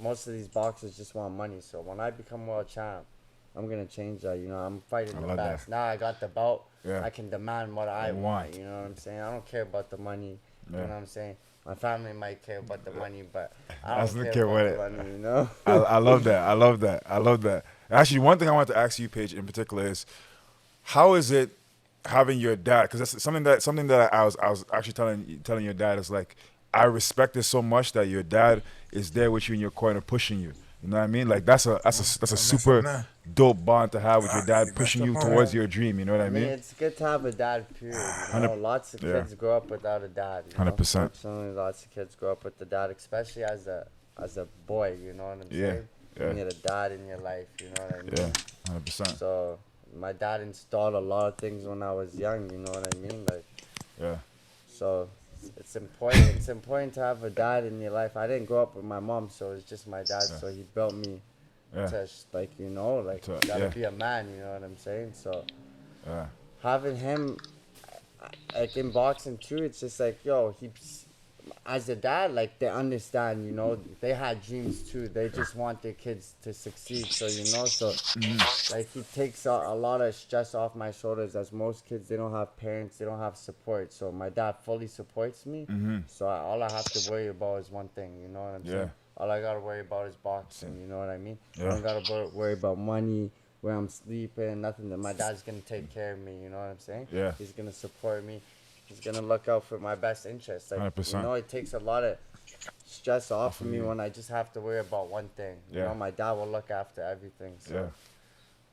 most of these boxers just want money, so when I become world champ, I'm gonna change that. You know, I'm fighting the best. that. Now I got the belt. Yeah. I can demand what I want. You know what I'm saying? I don't care about the money. You know what I'm saying? My family might care about the money, but I don't care about the money. You know? I love that. Actually, one thing I want to ask you, Paige, in particular, is how is it having your dad? Because that's something that I was actually telling your dad is like, I respect it so much that your dad is there with you in your corner pushing you. You know what I mean? Like that's a super dope bond to have with your dad pushing you towards your dream. You know what I mean? It's good to have a dad. Period. You know? Lots of kids grow up without a dad. 100%. Absolutely, lots of kids grow up with a dad, especially as a boy. You know what I'm saying? Yeah. You need a dad in your life. You know what I mean? Yeah, 100%. So my dad installed a lot of things when I was young. You know what I mean? Like, yeah. So it's important. It's important to have a dad in your life. I didn't grow up with my mom, so it's just my dad. So he built me to, like, you know, like, you gotta be a man. You know what I'm saying? So having him, like, in boxing too, it's just like, yo, as a dad, like, they understand, you know, they had dreams too. They just want their kids to succeed. So, you know, like, he takes a lot of stress off my shoulders. As most kids, they don't have parents, they don't have support. So my dad fully supports me. So all I have to worry about is one thing, you know what I'm saying? All I gotta worry about is boxing, you know what I mean? I don't gotta worry about money, where I'm sleeping, nothing. My dad's gonna take care of me, you know what I'm saying? Yeah. He's gonna support me. He's gonna look out for my best interests. Like, 100%. you know, it takes a lot of stress off of me when I just have to worry about one thing. You know, my dad will look after everything. So,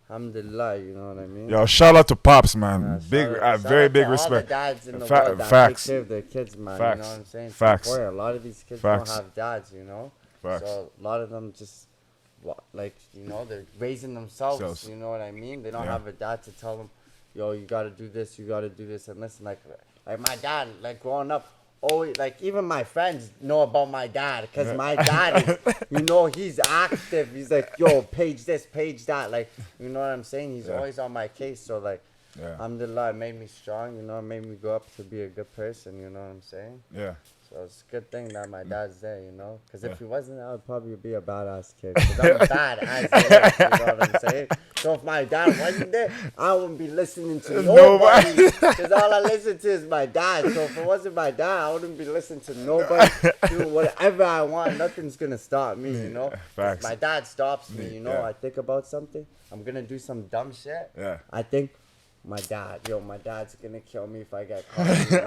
alhamdulillah, you know what I mean? Yo, shout out to Pops, man. Very big all respect. The dads in the world that take care of their kids, man. You know what I'm saying? Facts. A lot of these kids don't have dads, you know? Facts. So a lot of them just, like, you know, they're raising themselves. You know what I mean? They don't have a dad to tell them, yo, you gotta do this, and listen, like my dad, like, growing up, always, like, even my friends know about my dad, because my dad is, you know, he's active. He's like, yo, page this, page that, like, you know what I'm saying? He's always on my case. So, like, alhamdulillah, it made me strong, you know, it made me grow up to be a good person, you know what I'm saying? Yeah. So So it's a good thing that my dad's there, you know? Because if he wasn't, I would probably be a badass kid. Because I'm bad as it is, you know what I'm saying? So if my dad wasn't there, I wouldn't be listening to nobody. Because all I listen to is my dad. So if it wasn't my dad, I wouldn't be listening to nobody. Do whatever I want. Nothing's going to stop me, you know? Facts. My dad stops me, you know? Yeah. I think about something. I'm going to do some dumb shit. Yeah. I think my dad's gonna kill me if I get caught. You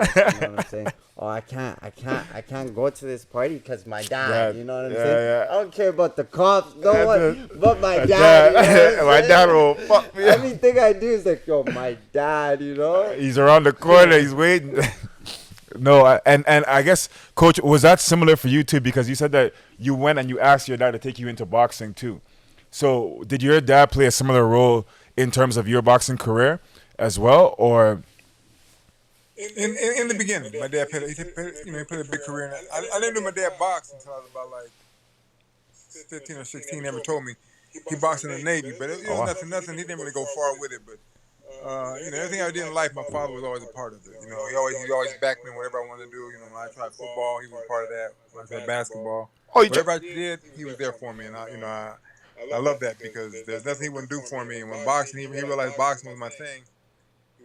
know what I'm saying? Oh, I can't go to this party because my dad. You know what I'm saying? Yeah. I don't care about the cops, no one, but my dad. You know My dad will fuck me up. Everything I do is like, yo, my dad. You know? He's around the corner. He's waiting. No, and I guess, Coach, was that similar for you too? Because you said that you went and you asked your dad to take you into boxing too. So did your dad play a similar role in terms of your boxing career as well, or? In the beginning, my dad played a big career in it. I didn't know my dad boxed until I was about like 15 or 16. Never told me he boxed in the Navy, but it was nothing. He didn't really go far with it, but everything I did in life, my father was always a part of it. You know, he always backed me in whatever I wanted to do. You know, when I tried football, he was part of that. When I tried basketball, whatever I did, he was there for me, and I love that because there's nothing he wouldn't do for me. And when boxing, he realized boxing was my thing.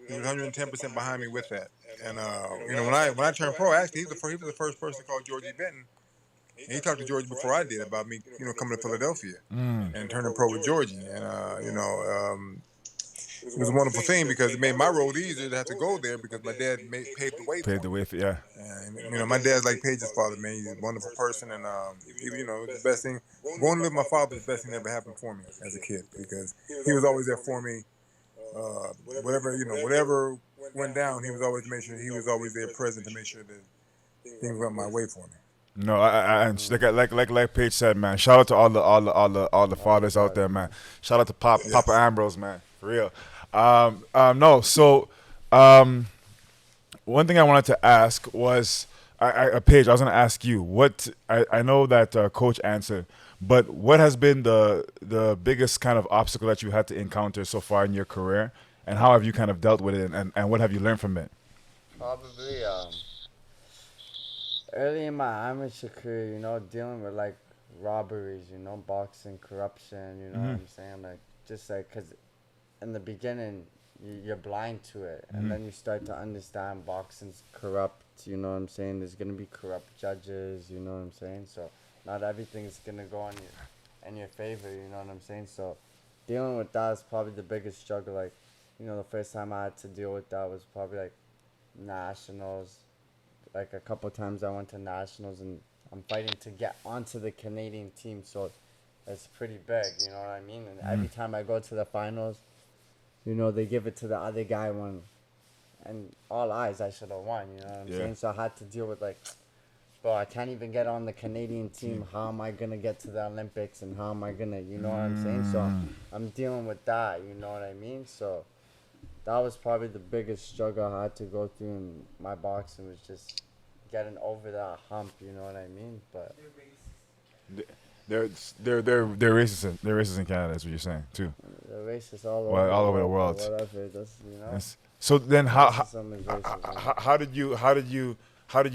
He was 110% behind me with that. And when I turned pro, actually, he was the first person to call Georgie Benton. And he talked to Georgie before I did about me, coming to Philadelphia and turning pro with Georgie. And it was a wonderful thing because it made my road easier to have to go there because my dad paved the way. Paved the way for, yeah. And my dad's like Paige's father, man. He's a wonderful person, and the best thing. Going to live with my father was the best thing that ever happened for me as a kid because he was always there for me. Whatever went down, he was always there present to make sure that things went my way for me. No, like Paige said, man. Shout out to all the fathers out there, man. Shout out to Papa Ambrose, man, for real. One thing I wanted to ask was, Paige, I was going to ask you what I know that Coach answered. But what has been the biggest kind of obstacle that you had to encounter so far in your career, and how have you kind of dealt with it, and what have you learned from it? Probably early in my amateur career, dealing with like robberies, boxing, corruption, you know what I'm saying? Like, just like, because in the beginning, you're blind to it, and then you start to understand boxing's corrupt, you know what I'm saying? There's going to be corrupt judges, you know what I'm saying? So not everything's going to go in your favor, you know what I'm saying? So dealing with that is probably the biggest struggle. Like, the first time I had to deal with that was probably like nationals. Like a couple times I went to nationals and I'm fighting to get onto the Canadian team. So it's pretty big, you know what I mean? And every time I go to the finals, they give it to the other guy and all eyes I should have won, you know what I'm saying? So I had to deal with like, bro, I can't even get on the Canadian team. How am I going to get to the Olympics and how am I going to, you know what I'm saying? So I'm dealing with that, you know what I mean? So that was probably the biggest struggle I had to go through in my boxing, was just getting over that hump, you know what I mean? But they're racist. They're racist in Canada. That's what you're saying too. They're racist all over the world. Whatever, that's, Yes. So then, how did you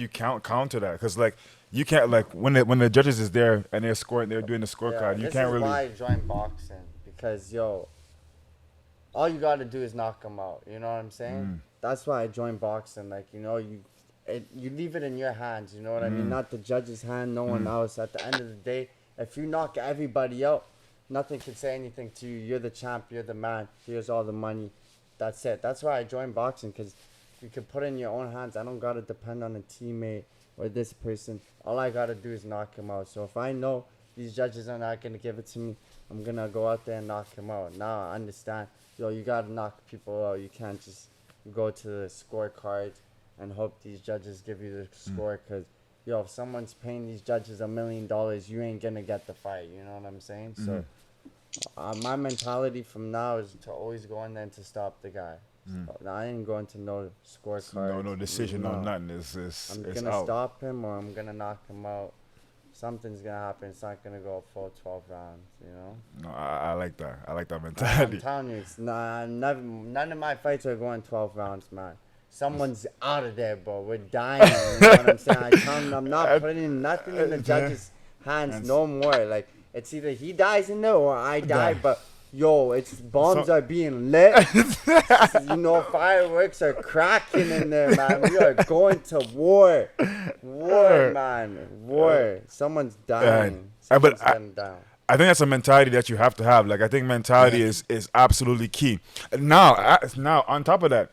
counter that? Because like you can't, like when the judges is there and they're doing the scorecard. You can't really. This is why I joined boxing, because all you got to do is knock them out. You know what I'm saying? That's why I joined boxing. Like, you leave it in your hands. You know what I mean? Not the judge's hand, no one else. At the end of the day, if you knock everybody out, nothing can say anything to you. You're the champ. You're the man. Here's all the money. That's it. That's why I joined boxing, because you can put it in your own hands. I don't got to depend on a teammate or this person. All I got to do is knock him out. So if I know these judges are not going to give it to me, I'm going to go out there and knock him out. Now I understand. You got to knock people out. You can't just go to the scorecard and hope these judges give you the score, because, if someone's paying these judges $1 million, you ain't going to get the fight. You know what I'm saying? So my mentality from now is to always go in there and to stop the guy. So I ain't going to no scorecard. No decision, no nothing. I'm going to stop him or I'm going to knock him out. Something's going to happen. It's not going to go a full 12 rounds, No, I like that. I like that mentality. I'm telling you, none of my fights are going 12 rounds, man. someone's out of there, bro. We're dying. You know what I'm saying? I tell them I'm not putting nothing in the judge's hands no more. Like, it's either he dies in there or I die, but yo, it's bombs are being lit. You know, fireworks are cracking in there, man. We are going to war. War, man. War. Someone's dying. Someone's getting down. I think that's a mentality that you have to have. Like, I think mentality is absolutely key. Now, on top of that,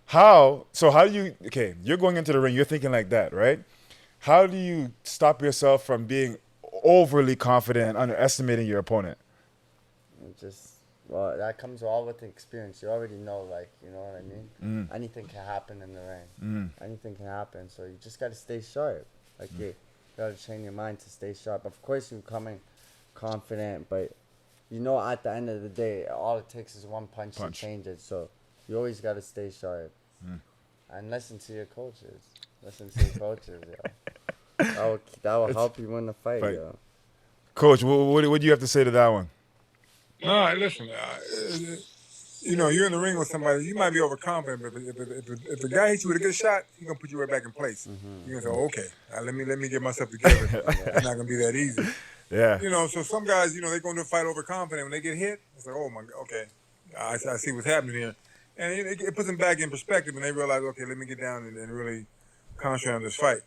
how do you, okay, you're going into the ring, you're thinking like that, right? How do you stop yourself from being overly confident and underestimating your opponent? Well, that comes all with the experience. You already know, like, you know what I mean? Anything can happen in the ring. Anything can happen. So you just got to stay sharp. Like, you got to train your mind to stay sharp. Of course, you're coming confident, but you know, at the end of the day, all it takes is one punch to change it. So you always got to stay sharp. And listen to your coaches. Yo. That will help you win the fight, yo. Coach, what do you have to say to that one? No, listen. You know, you're in the ring with somebody. You might be overconfident, but if the guy hits you with a good shot, he's gonna put you right back in place. You're gonna say, oh, "Okay, let me get myself together." It's not gonna be that easy. Yeah. You know, so some guys, you know, they go into a fight overconfident. When they get hit, it's like, "Oh my, okay, I see what's happening here," and it puts them back in perspective, and they realize, "Okay, let me get down and really concentrate on this fight."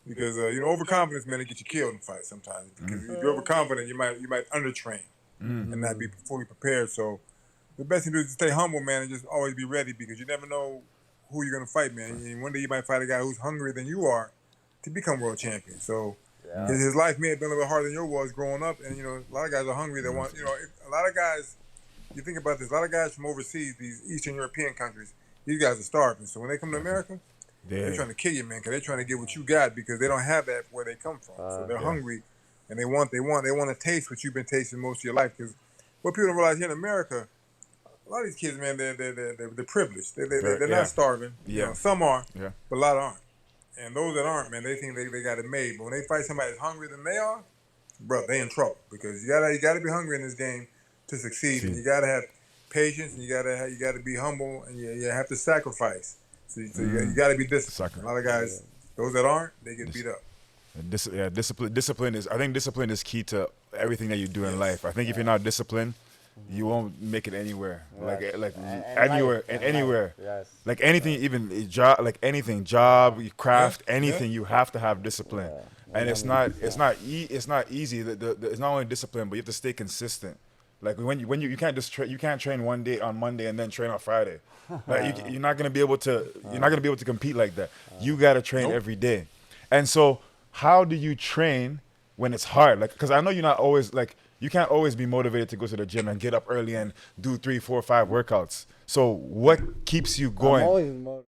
Because you know, overconfidence, man, it gets you killed in fights sometimes. Because if you're overconfident, you might undertrain and not be fully prepared. So the best thing to do is stay humble, man, and just always be ready, because you never know who you're gonna fight, man. And one day you might fight a guy who's hungrier than you are to become world champion. So his life may have been a little bit harder than yours was growing up, and you know, a lot of guys are hungry. They want, you know, a lot of guys. You think about this, a lot of guys from overseas, these Eastern European countries, these guys are starving. So when they come to America, they're trying to kill you, man, because they're trying to get what you got, because they don't have that where they come from. So they're hungry, and they want to taste what you've been tasting most of your life. Because what people don't realize here in America, a lot of these kids, man, they're privileged. They're not starving. Yeah. You know, some are, Yeah. but a lot aren't. And those that aren't, man, they think they got it made. But when they fight somebody that's hungrier than they are, bro, they in trouble, because you gotta be hungry in this game to succeed. And you gotta have patience, and you gotta be humble, and you have to sacrifice. So you got to be disciplined. A lot of guys, those that aren't, they get beat up. Discipline is. I think discipline is key to everything that you do in life. I think if you're not disciplined, you won't make it anywhere. Right. Like And anywhere. Yes. Like anything, even a job, like anything, job, craft, anything. You have to have discipline, and it's not easy. It's not only discipline, but you have to stay consistent. Like when you can't just you can't train one day on Monday and then train on Friday. Like you're not gonna be able to compete like that. You gotta train every day. And so, how do you train when it's hard? Like, because I know you're not always like, you can't always be motivated to go to the gym and get up early and do 3, 4, 5 workouts. So what keeps you going? I'm always motivated.